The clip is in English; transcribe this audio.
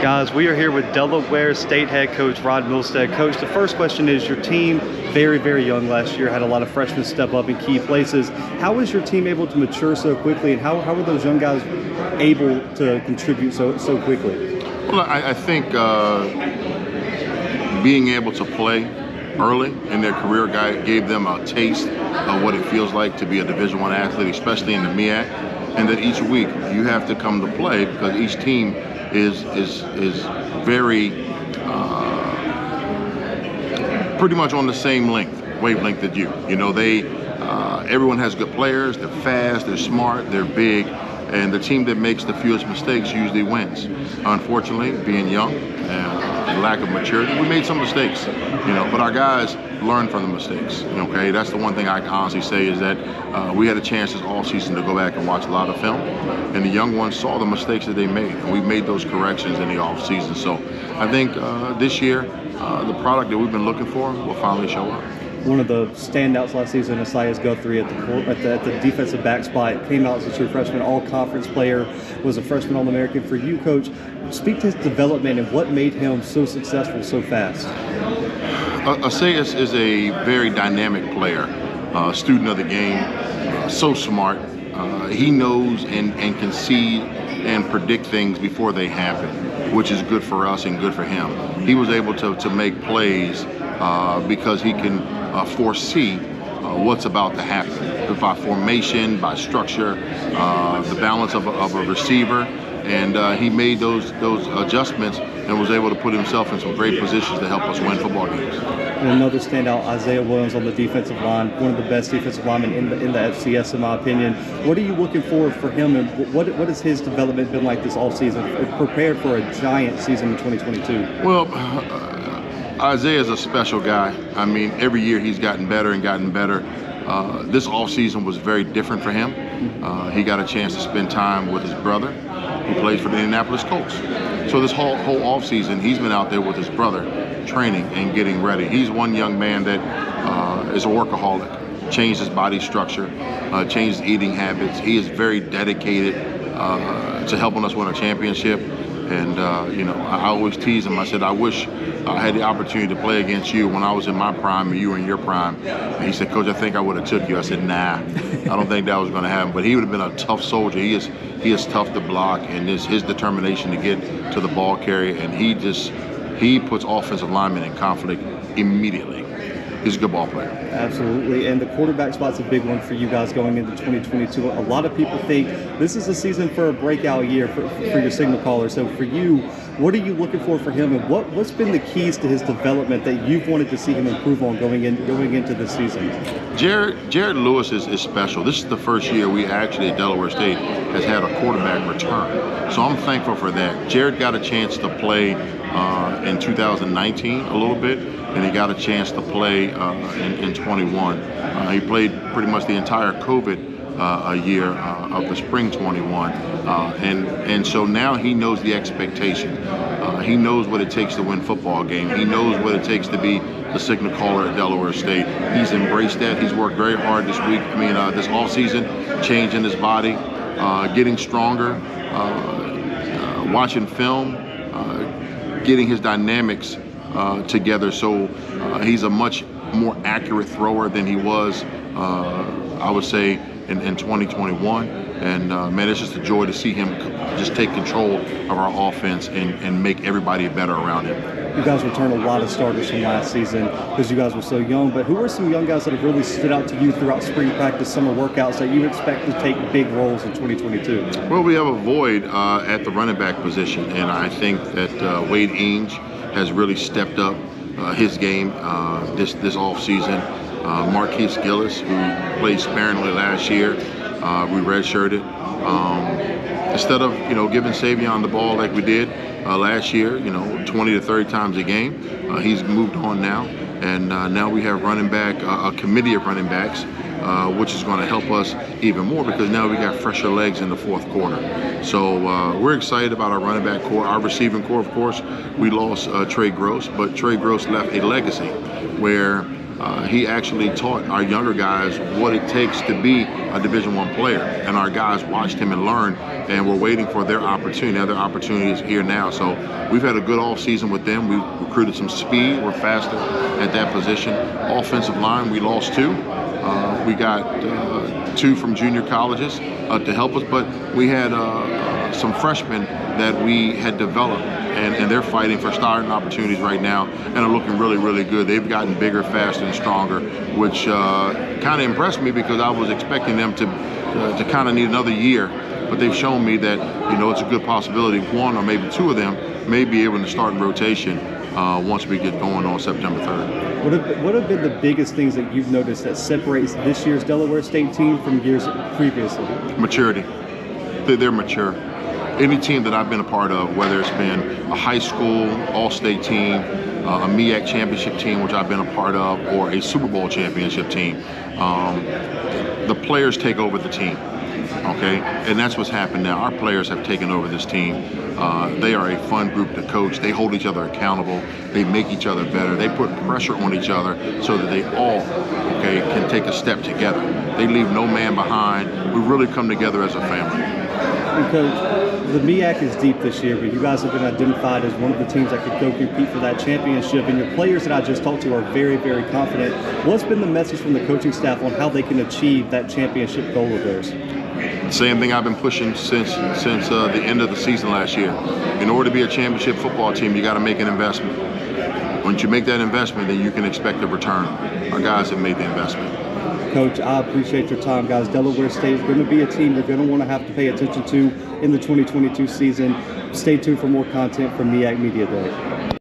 Guys, we are here with Delaware State head coach Rod Milstead. Coach, the first question is, your team, very, very young last year, had a lot of freshmen step up in key places. How was your team able to mature so quickly, and how were those young guys able to contribute so quickly? Well, I think being able to play early in their career gave them a taste of what it feels like to be a Division I athlete, especially in the MEAC, and that each week you have to come to play because each team is very pretty much on the same wavelength that you. You know, everyone has good players. They're fast. They're smart. They're big. And the team that makes the fewest mistakes usually wins. Unfortunately, being young and lack of maturity, we made some mistakes, but our guys learn from the mistakes, okay? That's the one thing I can honestly say is that we had a chance this offseason to go back and watch a lot of film, and the young ones saw the mistakes that they made, and we made those corrections in the offseason. So I think this year, the product that we've been looking for will finally show up. One of the standouts last season, Asias Guthrie at the defensive back spot, came out as a true freshman, all-conference player, was a freshman All-American. For you, Coach, speak to his development and what made him so successful so fast. Asias is a very dynamic player, student of the game, so smart. He knows and can see and predict things before they happen, which is good for us and good for him. He was able to make plays because he can foresee what's about to happen by formation, by structure, the balance of a receiver, and he made those adjustments and was able to put himself in some great positions to help us win football games. And another standout, Isaiah Williams on the defensive line, one of the best defensive linemen in the FCS, in my opinion. What are you looking for him, and what has his development been like this offseason, prepared for a giant season in 2022? Well, Isaiah is a special guy. I mean, every year he's gotten better and gotten better. This offseason was very different for him. He got a chance to spend time with his brother, who plays for the Indianapolis Colts. So this whole offseason, he's been out there with his brother, training and getting ready. He's one young man that is a workaholic, changed his body structure, changed his eating habits. He is very dedicated to helping us win a championship. And, I always tease him. I said, I wish I had the opportunity to play against you when I was in my prime and you were in your prime. And he said, Coach, I think I would have took you. I said, nah, I don't think that was going to happen. But he would have been a tough soldier. He is tough to block, and his determination to get to the ball carrier. And he puts offensive linemen in conflict immediately. He's a good ball player. Absolutely, and the quarterback spot's a big one for you guys going into 2022. A lot of people think this is a season for a breakout year for your signal caller. So for you, what are you looking for him, and what's been the keys to his development that you've wanted to see him improve on going into this season? Jared Lewis is special. This is the first year we actually at Delaware State has had a quarterback return. So I'm thankful for that. Jared got a chance to play in 2019 a little bit, and he got a chance to play in 21. He played pretty much the entire COVID year of the spring 21, and so now he knows the expectation. He knows what it takes to win football game. He knows what it takes to be the signal caller at Delaware State. He's embraced that. He's worked very hard this all season, changing his body, getting stronger, watching film, getting his dynamics together. So he's a much more accurate thrower than he was, I would say, in 2021. And man, it's just a joy to see him just take control of our offense and make everybody better around him. You guys returned a lot of starters from last season because you guys were so young, but who are some young guys that have really stood out to you throughout spring practice, summer workouts that you expect to take big roles in 2022? Well, we have a void at the running back position, and I think that Wade Ainge has really stepped up his game this offseason. Marquise Gillis, who played sparingly last year, we redshirted. Instead of giving Savion the ball like we did last year, 20 to 30 times a game, he's moved on now, and now we have a committee of running backs, which is going to help us even more because now we got fresher legs in the fourth quarter. So we're excited about our running back core. Our receiving core, of course, we lost Trey Gross, but Trey Gross left a legacy where he actually taught our younger guys what it takes to be a Division I player, and our guys watched him and learned, and we're waiting for their opportunity. Their opportunity is here now. So we've had a good off season with them. We recruited some speed. We're faster at that position. Offensive line, we lost 2. We got 2 from junior colleges to help us, but we had some freshmen that we had developed, and they're fighting for starting opportunities right now and are looking really, really good. They've gotten bigger, faster, and stronger, which kind of impressed me because I was expecting them to kind of need another year, but they've shown me that, you know, it's a good possibility 1 or maybe 2 of them may be able to start in rotation once we get going on September 3rd. What have been the biggest things that you've noticed that separates this year's Delaware State team from years previously? Maturity. They're mature. Any team that I've been a part of, whether it's been a high school all-state team, a MEAC championship team, which I've been a part of, or a Super Bowl championship team, the players take over the team, okay? And that's what's happened now. Our players have taken over this team. They are a fun group to coach. They hold each other accountable. They make each other better. They put pressure on each other so that they all, okay, can take a step together. They leave no man behind. We really come together as a family. Coach, the MEAC is deep this year, but you guys have been identified as one of the teams that could go compete for that championship, and your players that I just talked to are very, very confident. What's been the message from the coaching staff on how they can achieve that championship goal of theirs? Same thing I've been pushing since the end of the season last year. In order to be a championship football team, you got to make an investment. Once you make that investment, then you can expect a return. Our guys have made the investment. Coach, I appreciate your time, guys. Delaware State is going to be a team you're going to want to have to pay attention to in the 2022 season. Stay tuned for more content from MEAC Media Day.